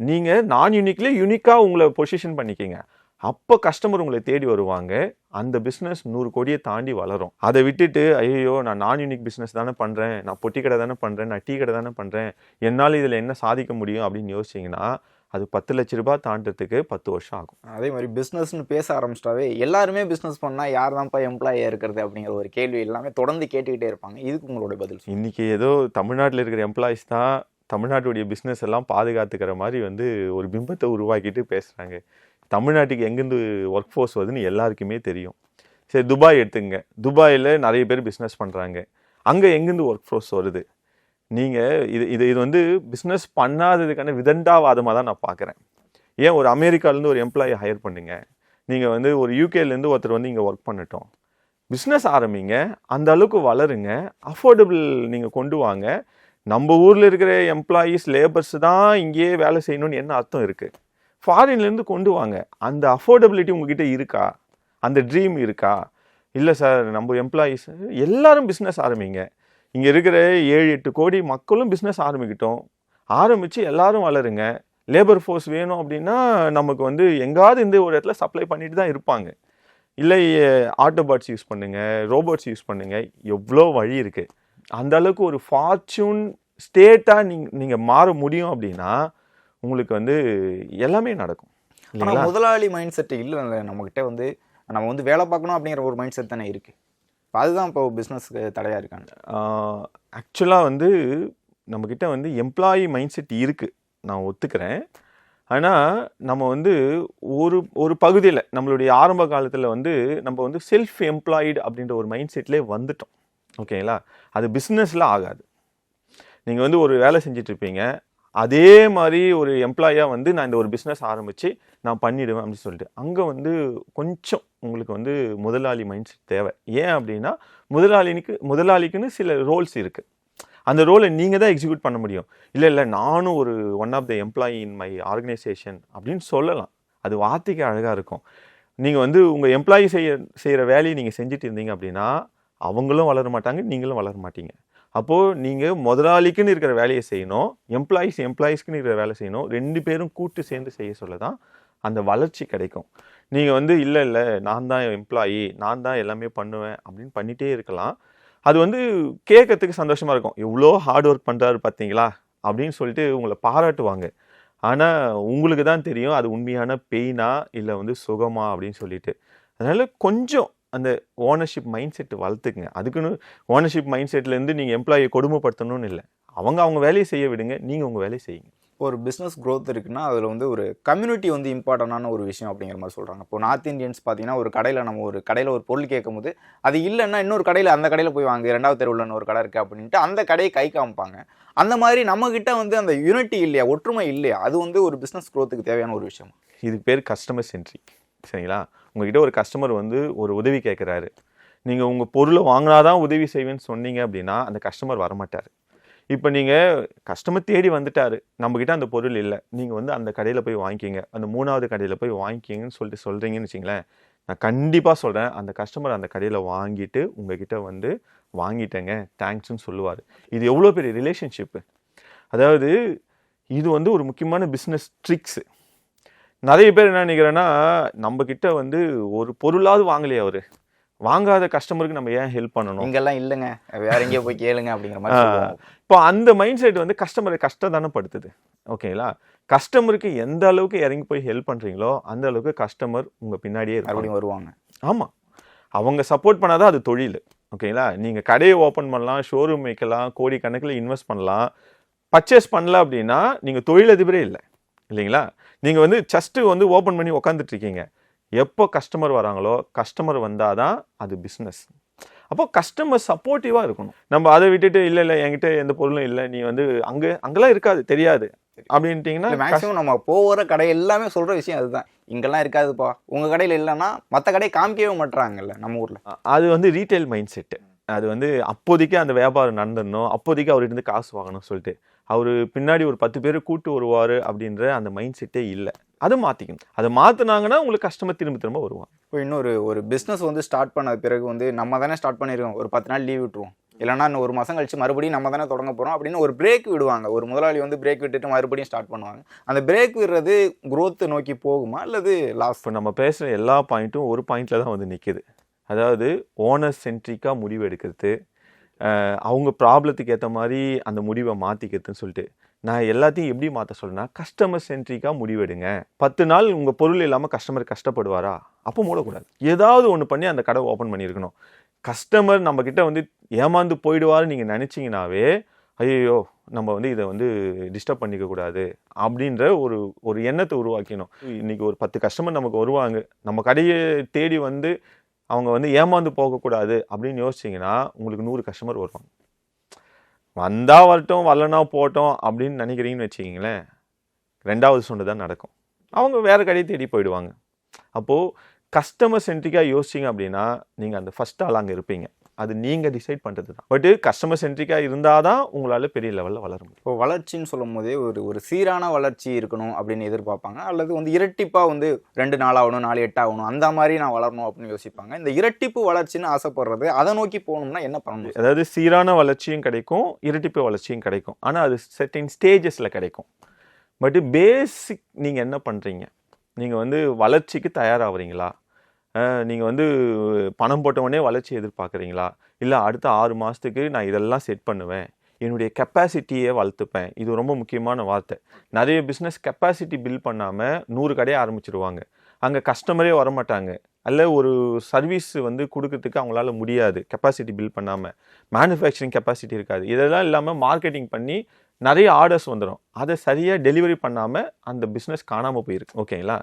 நீங்கள் நான் யூனிக்லேயே யூனிக்காக உங்களை பொசிஷன் பண்ணிக்கிங்க, அப்போ கஸ்டமர் உங்களை தேடி வருவாங்க, அந்த பிஸ்னஸ் 100 கோடியை தாண்டி வளரும். அதை விட்டுட்டு ஐயோ நான் யூனிக் பிஸ்னஸ் தானே பண்ணுறேன், நான் பொட்டி கடை தானே பண்ணுறேன், நான் டீ கடை தானே பண்ணுறேன், என்னால் இதில் என்ன சாதிக்க முடியும் அப்படின்னு யோசிச்சிங்கன்னா அது 10 லட்ச ரூபாய் தாண்டறதுக்கு 10 வருஷம் ஆகும். அதே மாதிரி பிஸ்னஸ்னு பேச ஆரம்பிச்சிட்டாவே எல்லாருமே பிஸ்னஸ் பண்ணால் யார் தான்ப்பா எம்ப்ளாயியாக இருக்கிறது அப்படிங்கிற ஒரு கேள்வி எல்லாமே தொடர்ந்து கேட்டுக்கிட்டே இருப்பாங்க. இதுக்கு உங்களோட பதில்? இன்றைக்கி ஏதோ தமிழ்நாட்டில் இருக்கிற எம்ப்ளாயிஸ் தான் தமிழ்நாட்டுடைய பிஸ்னஸ் எல்லாம் பாதுகாத்துக்கிற மாதிரி வந்து ஒரு பிம்பத்தை உருவாக்கிட்டு பேசுகிறாங்க. தமிழ்நாட்டுக்கு எங்கேருந்து ஒர்க் ஃபோர்ஸ் வருதுன்னு எல்லாருக்குமே தெரியும். சரி, துபாய் எடுத்துங்க, துபாயில் நிறைய பேர் பிஸ்னஸ் பண்ணுறாங்க, அங்கே எங்கேருந்து ஒர்க் ஃபோர்ஸ் வருது? நீங்கள் இது வந்து பிஸ்னஸ் பண்ணாததுக்கான விதண்டாவாதமாக தான் நான் பார்க்குறேன். ஏன் ஒரு அமெரிக்காலேருந்து ஒரு எம்ப்ளாயி ஹையர் பண்ணுங்க, நீங்கள் வந்து ஒரு யூகேலேருந்து ஒருத்தர் வந்து இங்கே ஒர்க் பண்ணட்டும், பிஸ்னஸ் ஆரம்பிங்க, அந்த அளவுக்கு வளருங்க, அஃபோர்டபுள் நீங்கள் கொண்டு வாங்க. நம்ம ஊரில் இருக்கிற எம்ப்ளாயீஸ் லேபர்ஸ் தான் இங்கேயே வேலை செய்யணும்னு என்ன அர்த்தம் இருக்குது? ஃபாரின்லேருந்து கொண்டு வாங்க. அந்த அஃபோர்டபிலிட்டி உங்ககிட்ட இருக்கா? அந்த ட்ரீம் இருக்கா? இல்லை சார் நம்ம எம்ப்ளாயீஸ் எல்லாரும் பிஸ்னஸ் ஆரம்பிங்க, இங்கே இருக்கிற 7-8 கோடி மக்களும் பிஸ்னஸ் ஆரம்பிக்கிட்டோம், ஆரம்பித்து எல்லாரும் வளருங்க. லேபர் ஃபோர்ஸ் வேணும் அப்படின்னா நமக்கு வந்து எங்காவது இந்த ஒரு இடத்துல சப்ளை பண்ணிட்டு தான் இருப்பாங்க. இல்லை ஆட்டோபாட்ஸ் யூஸ் பண்ணுங்கள், ரோபோட்ஸ் யூஸ் பண்ணுங்கள், எவ்வளோ வழி இருக்குது. அந்த அளவுக்கு ஒரு ஃபார்ச்சூன் ஸ்டேட்டாக நீங்கள் மாற முடியும் அப்படின்னா உங்களுக்கு வந்து எல்லாமே நடக்கும். ஆனால் முதலாளி மைண்ட் செட் இல்லை நம்மக்கிட்ட, வந்து நம்ம வந்து வேலை பார்க்கணும் அப்படிங்கிற ஒரு மைண்ட் செட் தானே இருக்குது. அதுதான் இப்போ பிஸ்னஸ்க்கு தடையாக இருக்காங்க. ஆக்சுவலாக வந்து நம்மக்கிட்ட வந்து எம்ப்ளாயி மைண்ட் செட் இருக்குது, நான் ஒத்துக்கிறேன். ஆனால் நம்ம வந்து ஒரு பகுதியில் நம்மளுடைய ஆரம்ப காலத்தில் வந்து நம்ம வந்து செல்ஃப் எம்ப்ளாய்டு அப்படின்ற ஒரு மைண்ட் செட்லேயே வந்துட்டோம், ஓகேங்களா? அது பிஸ்னஸில் ஆகாது. நீங்கள் வந்து ஒரு வேலை செஞ்சிட்ருப்பீங்க, அதே மாதிரி ஒரு எம்ப்ளாயாக வந்து நான் இந்த ஒரு பிஸ்னஸ் ஆரம்பித்து நான் பண்ணிவிடுவேன் அப்படின்னு சொல்லிட்டு அங்கே வந்து கொஞ்சம் உங்களுக்கு வந்து முதலாளி மைண்ட் செட் தேவை. ஏன் அப்படின்னா முதலாளிக்குன்னு சில ரோல்ஸ் இருக்குது, அந்த ரோலை நீங்கள் தான் எக்ஸிக்யூட் பண்ண முடியும். இல்லை நானும் one of the employee in my organisation அப்படின்னு சொல்லலாம், அது வார்த்தைக்கு அழகாக இருக்கும். நீங்கள் வந்து உங்கள் எம்ப்ளாயி செய்கிற வேலையை நீங்கள் செஞ்சுட்டு இருந்தீங்க அப்படின்னா அவங்களும் வளர மாட்டாங்க, நீங்களும் வளர மாட்டீங்க. அப்போது நீங்கள் முதலாளிக்குன்னு இருக்கிற வேலையை செய்யணும், எம்ப்ளாயீஸ்க்குன்னு இருக்கிற வேலை செய்யணும். 2 பேரும் கூட்டு சேர்ந்து செய்ய சொல்ல தான் அந்த வளர்ச்சி கிடைக்கும். நீங்கள் வந்து இல்லை நான் தான் எம்ப்ளாயி, நான் தான் எல்லாமே பண்ணுவேன் அப்படின்னு பண்ணிகிட்டே இருக்கலாம். அது வந்து கேட்கறதுக்கு சந்தோஷமாக இருக்கும். எவ்வளோ ஹார்ட் ஒர்க் பண்ணுறாரு பார்த்தீங்களா அப்படின்னு சொல்லிட்டு உங்களை பாராட்டுவாங்க. ஆனால் உங்களுக்கு தான் தெரியும் அது உண்மையான பெயினா இல்லை வந்து சுகமா அப்படின்னு சொல்லிட்டு. அதனால் கொஞ்சம் அந்த ஓனர்ஷிப் மைண்ட் செட் வளர்த்துக்குங்க. அதுக்குன்னு ஓனர்ஷிப் மைண்ட் செட்லேருந்து நீங்கள் எம்ப்ளாயை கொடுமைப்படுத்தணும்னு இல்லை. அவங்க வேலையை செய்ய விடுங்க, நீங்கள் உங்கள் வேலையை செய்யுங்க. ஒரு பிஸ்னஸ் க்ரோத் இருக்குன்னா அதில் வந்து ஒரு கம்யூனிட்டி வந்து இம்பார்ட்டண்டான ஒரு விஷயம் அப்படிங்கிற மாதிரி சொல்கிறாங்க. இப்போ நார்த் இந்தியன்ஸ் பார்த்தீங்கன்னா ஒரு கடையில் ஒரு பொருள் கேட்கும் போது அது இல்லைன்னா இன்னொரு கடையில் அந்த கடையில் போய் வாங்க, 2வது தெருவில் ஒரு கடை இருக்குது அப்படின்ட்டு அந்த கடையை கை காமிப்பாங்க. அந்த மாதிரி நம்மக்கிட்ட வந்து அந்த யூனிட்டி இல்லையா, ஒற்றுமை இல்லையா, அது வந்து ஒரு பிஸ்னஸ் க்ரோத்துக்கு தேவையான ஒரு விஷயம். இதுக்கு பேர் கஸ்டமர் சென்ட்ரிக். சரிங்களா? உங்ககிட்ட ஒரு கஸ்டமர் வந்து ஒரு உதவி கேட்குறாரு, நீங்கள் உங்கள் பொருளை வாங்கினாதான் உதவி செய்வேன்னு சொன்னீங்க அப்படின்னா அந்த கஸ்டமர் வரமாட்டார். இப்போ நீங்கள் கஸ்டமர் தேடி வந்துட்டாரு, நம்மக்கிட்ட அந்த பொருள் இல்லை, நீங்கள் வந்து அந்த கடையில் போய் வாங்கிக்கிங்க, அந்த 3வது கடையில் போய் வாங்கிக்கிங்கன்னு சொல்லிட்டு சொல்கிறீங்கன்னு வச்சிங்களேன், நான் கண்டிப்பாக சொல்கிறேன் அந்த கஸ்டமர் அந்த கடையில் வாங்கிட்டு உங்ககிட்ட வந்து வாங்கிட்டேங்க தேங்க்ஸ்ன்னு சொல்லுவார். இது எவ்வளோ பெரிய ரிலேஷன்ஷிப்பு. அதாவது இது வந்து ஒரு முக்கியமான பிஸ்னஸ் ட்ரிக்ஸு. நிறைய பேர் என்ன நினைக்கிறேன்னா, நம்மக்கிட்ட வந்து ஒரு பொருளாவது வாங்கலையே அவர், வாங்காத கஸ்டமருக்கு நம்ம ஏன் ஹெல்ப் பண்ணணும், இங்கெல்லாம் இல்லைங்க வேற எங்கேயோ போய் கேளுங்க அப்படிங்கிற மாதிரி. இப்போ அந்த மைண்ட் செட் வந்து கஸ்டமரை கஷ்டம் தானே படுத்துது. ஓகேங்களா? கஸ்டமருக்கு எந்த அளவுக்கு இறங்கி போய் ஹெல்ப் பண்ணுறீங்களோ அந்த அளவுக்கு கஸ்டமர் உங்கள் பின்னாடியே மறுபடியும் வருவாங்க. ஆமாம், அவங்க சப்போர்ட் பண்ணாதான் அது தொழில். ஓகேங்களா? நீங்கள் கடையை ஓப்பன் பண்ணலாம், ஷோரூம் வைக்கலாம், கோடி கணக்கில் இன்வெஸ்ட் பண்ணலாம், பர்ச்சேஸ் பண்ணல அப்படின்னா நீங்கள் தொழிலதிபரே இல்லை, இல்லைங்களா? நீங்கள் வந்து ஜஸ்ட்டு வந்து ஓப்பன் பண்ணி உக்காந்துட்ருக்கீங்க. எப்போ கஸ்டமர் வராங்களோ கஸ்டமர் வந்தால் தான் அது பிஸ்னஸ். அப்போ கஸ்டமர் சப்போர்ட்டிவாக இருக்கணும். நம்ம அதை விட்டுட்டு இல்லை என்கிட்ட எந்த பொருளும் இல்லை, நீ வந்து அங்கெல்லாம் இருக்காது தெரியாது அப்படின்ட்டிங்கன்னா மேக்ஸிமம் நம்ம போகிற கடை எல்லாமே சொல்கிற விஷயம் அதுதான், இங்கெல்லாம் இருக்காதுப்பா, உங்கள் கடையில் இல்லைன்னா மற்ற கடையை காமிக்கவே மாட்டுறாங்கல்ல நம்ம ஊரில். அது வந்து ரீட்டைல் மைண்ட் செட்டு. அது வந்து அப்போதைக்கு அந்த வியாபாரம் நடந்துடணும், அப்போதைக்கு அவர்கிட்ட காசு வாங்கணும்னு சொல்லிட்டு அவர் பின்னாடி ஒரு 10 பேர் கூட்டு வருவார் அப்படின்ற அந்த மைண்ட் செட்டே இல்லை. அதை மாற்றிக்கணும். அதை மாற்றினாங்கன்னா உங்களுக்கு கஸ்டமர் திரும்ப வருவாங்க. இப்போ இன்னொரு பிஸ்னஸ் வந்து ஸ்டார்ட் பண்ண பிறகு வந்து நம்ம தானே ஸ்டார்ட் பண்ணியிருக்கோம், ஒரு 10 நாள் லீவ் விட்டுருவோம், இல்லைனா இன்னும் 1 மாதம் கழிச்சு மறுபடியும் நம்ம தானே தொடங்க போகிறோம் அப்படின்னு ஒரு பிரேக் விடுவாங்க. ஒரு முதலாளி வந்து பிரேக் விட்டுட்டு மறுபடியும் ஸ்டார்ட் பண்ணுவாங்க. அந்த பிரேக் விடுறது குரோத்தை நோக்கி போகுமா அல்லது லாஸ்? இப்போ நம்ம பேசுகிற எல்லா பாயிண்ட்டும் ஒரு பாயிண்டில் தான் வந்து நிற்கிது. அதாவது ஓனர் சென்ட்ரிக்காக முடிவு எடுக்கிறது, அவங்க ப்ராப்ளத்துக்கு ஏற்ற மாதிரி அந்த முடிவை மாற்றிக்கிறதுன்னு சொல்லிட்டு நான் எல்லாத்தையும் எப்படி மாற்ற சொல்கிறேன்னா, கஸ்டமர் சென்ட்ரிக்காக முடிவெடுங்க. 10 நாள் உங்கள் பொருள் இல்லாமல் கஸ்டமர் கஷ்டப்படுவாரா? அப்போ மூடக்கூடாது. ஏதாவது ஒன்று பண்ணி அந்த கடை ஓப்பன் பண்ணியிருக்கணும். கஸ்டமர் நம்மக்கிட்ட வந்து ஏமாந்து போயிடுவார்னு நீங்கள் நினச்சிங்கனாவே, ஐயோ நம்ம வந்து இதை வந்து டிஸ்டர்ப் பண்ணிக்கக்கூடாது அப்படின்ற ஒரு எண்ணத்தை உருவாக்கணும். இன்றைக்கி ஒரு 10 கஸ்டமர் நமக்கு வருவாங்க, நம்ம கடையை தேடி வந்து அவங்க வந்து ஏமாந்து போகக்கூடாது அப்படின்னு யோசிச்சிங்கன்னா உங்களுக்கு 100 கஸ்டமர் வருவாங்க. வந்தால் வரட்டும், வரலனா போட்டோம் அப்படின்னு நினைக்கிறீங்கன்னு வச்சுக்கிங்களேன், 2வது சொன்னது தான் நடக்கும். அவங்க வேறு கடையை தேடி போயிடுவாங்க. அப்போது கஸ்டமர் சென்ட்ரிக்காக யோசிச்சிங்க அப்படின்னா நீங்கள் அந்த ஃபஸ்ட் ஆள் அங்கே இருப்பீங்க. அது நீங்கள் டிசைட் பண்ணுறது தான். பட்டு கஸ்டமர் சென்ட்ரிக்காக இருந்தால் தான் உங்களால் பெரிய லெவலில் வளர முடியும். இப்போ வளர்ச்சின்னு சொல்லும் போதே ஒரு சீரான வளர்ச்சி இருக்கணும் அப்படின்னு எதிர்பார்ப்பாங்க, அல்லது வந்து இரட்டிப்பாக வந்து 2 நாள் ஆகணும், 4 8 ஆகணும், அந்த மாதிரி நான் வளரணும் அப்படின்னு யோசிப்பாங்க. இந்த இரட்டிப்பு வளர்ச்சின்னு ஆசைப்படுறது, அதை நோக்கி போகணும்னா என்ன பண்ணணும்? அதாவது சீரான வளர்ச்சியும் கிடைக்கும், இரட்டிப்பு வளர்ச்சியும் கிடைக்கும். ஆனால் அது செர்டைன் ஸ்டேஜஸில் கிடைக்கும். பட்டு பேசிக் நீங்கள் என்ன பண்ணுறீங்க, நீங்கள் வந்து வளர்ச்சிக்கு தயாராகிறீங்களா, நீங்கள் வந்து பணம் போட்டவொடனே வளர்ச்சி எதிர்பார்க்குறீங்களா, இல்லை அடுத்த 6 மாதத்துக்கு நான் இதெல்லாம் செட் பண்ணுவேன், என்னுடைய கெப்பாசிட்டியை வளர்த்துப்பேன். இது ரொம்ப முக்கியமான வார்த்தை. நிறைய பிஸ்னஸ் கெப்பாசிட்டி பில்ட் பண்ணாமல் 100 கடையை ஆரம்பிச்சிருவாங்க. அங்கே கஸ்டமரே வரமாட்டாங்க, அல்ல ஒரு சர்வீஸ் வந்து கொடுக்கறதுக்கு அவங்களால முடியாது. கெப்பாசிட்டி பில்ட் பண்ணாமல் மேனுஃபேக்சரிங் கெப்பாசிட்டி இருக்காது. இதெல்லாம் இல்லாமல் மார்க்கெட்டிங் பண்ணி நிறைய ஆர்டர்ஸ் வந்துடும், அதை சரியாக டெலிவரி பண்ணாமல் அந்த பிஸ்னஸ் காணாமல் போயிருக்கு. ஓகேங்களா?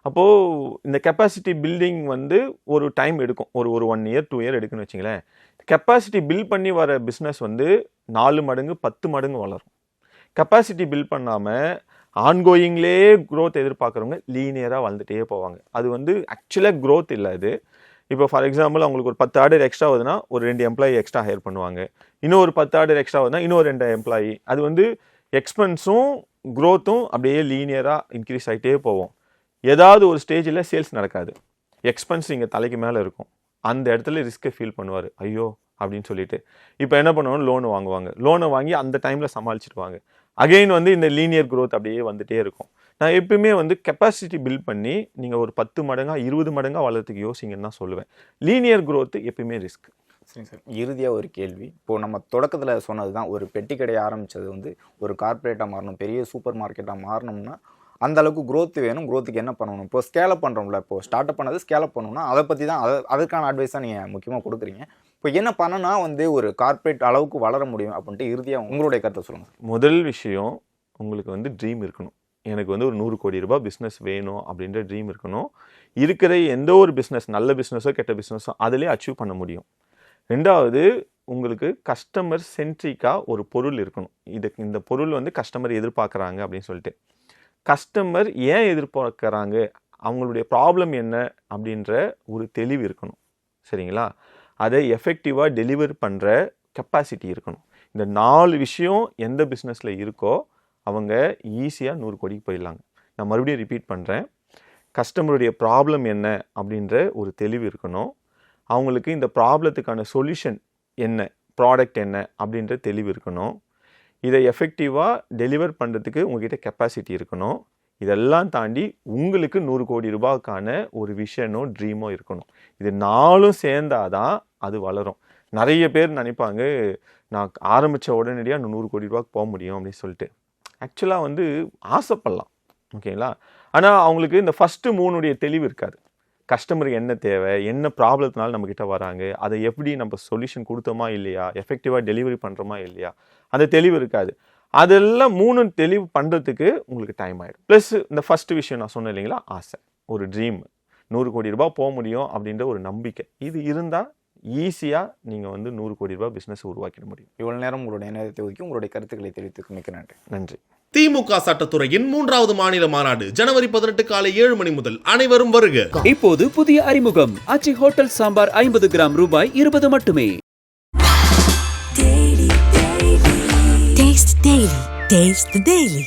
அப்போது இந்த கெப்பாசிட்டி பில்டிங் வந்து ஒரு டைம் எடுக்கும், ஒரு 1 இயர் 2 இயர் எடுக்குன்னு வச்சிங்களேன். கெப்பாசிட்டி பில்ட் பண்ணி வர பிஸ்னஸ் வந்து 4 மடங்கு 10 மடங்கு வளரும். கெப்பாசிட்டி பில்ட் பண்ணாமல் ஆன்கோயிங்லே க்ரோத் எதிர்பார்க்குறவங்க லீனியராக வளர்ந்துட்டே போவாங்க. அது வந்து ஆக்சுவலாக க்ரோத் இல்லை. அது இப்போ ஃபார் எக்ஸாம்பிள் அவங்களுக்கு ஒரு 10 ஆர்டர் எக்ஸ்ட்ரா வருதுன்னா ஒரு 2 எம்ப்ளாயி எக்ஸ்ட்ரா ஹையர் பண்ணுவாங்க. இன்னொரு 10 ஆர்டர் எக்ஸ்ட்ரா வருதுன்னா இன்னொரு 2 எம்ப்ளாயி. அது வந்து எக்ஸ்பென்ஸும் க்ரோத்தும் அப்படியே லீனியராக இன்க்ரீஸ் ஆகிட்டே போவோம். ஏதாவது ஒரு ஸ்டேஜில் சேல்ஸ் நடக்காது, எக்ஸ்பென்ஸ் இங்கே தலைக்கு மேலே இருக்கும். அந்த இடத்துல ரிஸ்க்கை ஃபீல் பண்ணுவார், ஐயோ அப்படின்னு சொல்லிட்டு. இப்போ என்ன பண்ணுவாங்க, லோனு வாங்குவாங்க. லோனை வாங்கி அந்த டைமில் சமாளிச்சிடுவாங்க. அகெயின் வந்து இந்த லீனியர் க்ரோத் அப்படியே வந்துகிட்டே இருக்கும். நான் எப்பயுமே வந்து கெப்பாசிட்டி பில்ட் பண்ணி நீங்கள் ஒரு 10 மடங்காக 20 மடங்காக வளர்கிறதுக்கு யோசிங்கன்னு தான் சொல்லுவேன். லீனியர் க்ரோத் எப்பயுமே ரிஸ்க். சரிங்க சார், இறுதியாக ஒரு கேள்வி. இப்போது நம்ம தொடக்கத்தில் சொன்னது தான், ஒரு பெட்டி கடையை ஆரம்பித்தது வந்து ஒரு கார்ப்பரேட்டாக மாறணும், பெரிய சூப்பர் மார்க்கெட்டாக மாறணும்னா அந்த அளவுக்கு க்ரோத் வேணும். க்ரோத்துக்கு என்ன பண்ணணும்? இப்போ ஸ்கேலப் பண்ணுறோம்ல, இப்போ ஸ்டார்ட் அப் பண்ணது ஸ்கேலப் பண்ணணும்னா அதை பற்றி தான், அதுக்கான அட்வைஸ் தான் நீங்கள் முக்கியமாக கொடுக்குறீங்க. இப்போ என்ன பண்ணனா வந்து ஒரு கார்ப்பரேட் அளவுக்கு வளர முடியும் அப்படின்ட்டு இறுதியாக உங்களுடைய கருத்தை சொல்லுங்கள். முதல் விஷயம், உங்களுக்கு வந்து ட்ரீம் இருக்கணும். எனக்கு வந்து ஒரு 100 கோடி ரூபாய் பிஸ்னஸ் வேணும் அப்படின்ற ட்ரீம் இருக்கணும். இருக்கிற எந்த ஒரு பிஸ்னஸ், நல்ல பிஸ்னஸோ கெட்ட பிஸ்னஸோ அதிலே அச்சீவ் பண்ண முடியும். ரெண்டாவது, உங்களுக்கு கஸ்டமர் சென்ட்ரிக்காக ஒரு பொருள் இருக்கணும். இந்த பொருள் வந்து கஸ்டமர் எதிர்பார்க்குறாங்க அப்படின்னு சொல்லிட்டு. கஸ்டமர் ஏன் எதிர்பார்க்குறாங்க, அவங்களுடைய ப்ராப்ளம் என்ன அப்படின்ற ஒரு தெளிவு இருக்கணும். சரிங்களா? அதை எஃபெக்டிவாக டெலிவர் பண்ணுற கெப்பாசிட்டி இருக்கணும். இந்த 4 விஷயம் எந்த பிஸ்னஸில் இருக்கோ அவங்க ஈஸியாக 100 கோடிக்கு போயிடலாங்க. நான் மறுபடியும் ரிப்பீட் பண்ணுறேன். கஸ்டமருடைய ப்ராப்ளம் என்ன அப்படின்ற ஒரு தெளிவு இருக்கணும். அவங்களுக்கு இந்த ப்ராப்ளத்துக்கான சொல்யூஷன் என்ன, ப்ராடக்ட் என்ன அப்படின்ற தெளிவு இருக்கணும். இதை எஃபெக்டிவாக டெலிவர் பண்ணுறதுக்கு உங்ககிட்ட கெப்பாசிட்டி இருக்கணும். இதெல்லாம் தாண்டி உங்களுக்கு 100 கோடி ரூபாய்க்கான ஒரு விஷனோ ட்ரீமோ இருக்கணும். இது 4ம் சேர்ந்தாதான் அது வளரும். நிறைய பேர் நினைப்பாங்க, நான் ஆரம்பித்த உடனடியாக 100 கோடி ரூபாய்க்கு போக முடியும் அப்படின்னு சொல்லிட்டு. ஆக்சுவலாக வந்து ஆசைப்படலாம், ஓகேங்களா? ஆனால் அவங்களுக்கு இந்த ஃபஸ்ட்டு 3 தெளிவு இருக்காது. கஸ்டமருக்கு என்ன தேவை, என்ன ப்ராப்ளத்தினால நம்மக்கிட்ட வராங்க, அதை எப்படி நம்ம சொல்யூஷன் கொடுத்தோமா இல்லையா, எஃபெக்டிவாக டெலிவரி பண்ணுறோமா இல்லையா, அந்த தெளிவு இருக்காது. அதெல்லாம் 3 தெளிவு பண்ணுறதுக்கு உங்களுக்கு டைம் ஆகிடும். ப்ளஸ் இந்த ஃபஸ்ட்டு விஷயம் நான் சொன்னேன் இல்லைங்களா, ஆசை, ஒரு ட்ரீம், 100 கோடி ரூபாய் போக முடியும் அப்படின்ற ஒரு நம்பிக்கை. இது இருந்தால் ஈஸியாக நீங்கள் வந்து 100 கோடி ரூபாய் பிஸ்னஸ் உருவாக்கிட முடியும். இவ்வளோ நேரம் உங்களுடைய நேரத்தை ஒதுக்கி உங்களுடைய கருத்துக்களை தெரிவித்துக்கு மிக்க நன்றி. நன்றி. திமுக சட்டத்துறையின் 3வது மாநில மாநாடு ஜனவரி 18 காலை 7 மணி முதல் அனைவரும் வருக. இப்போது புதிய அறிமுகம் ஆச்சி ஹோட்டல் சாம்பார் 50 கிராம் ரூபாய் 20 மட்டுமே. Taste the Daily. Taste the Daily.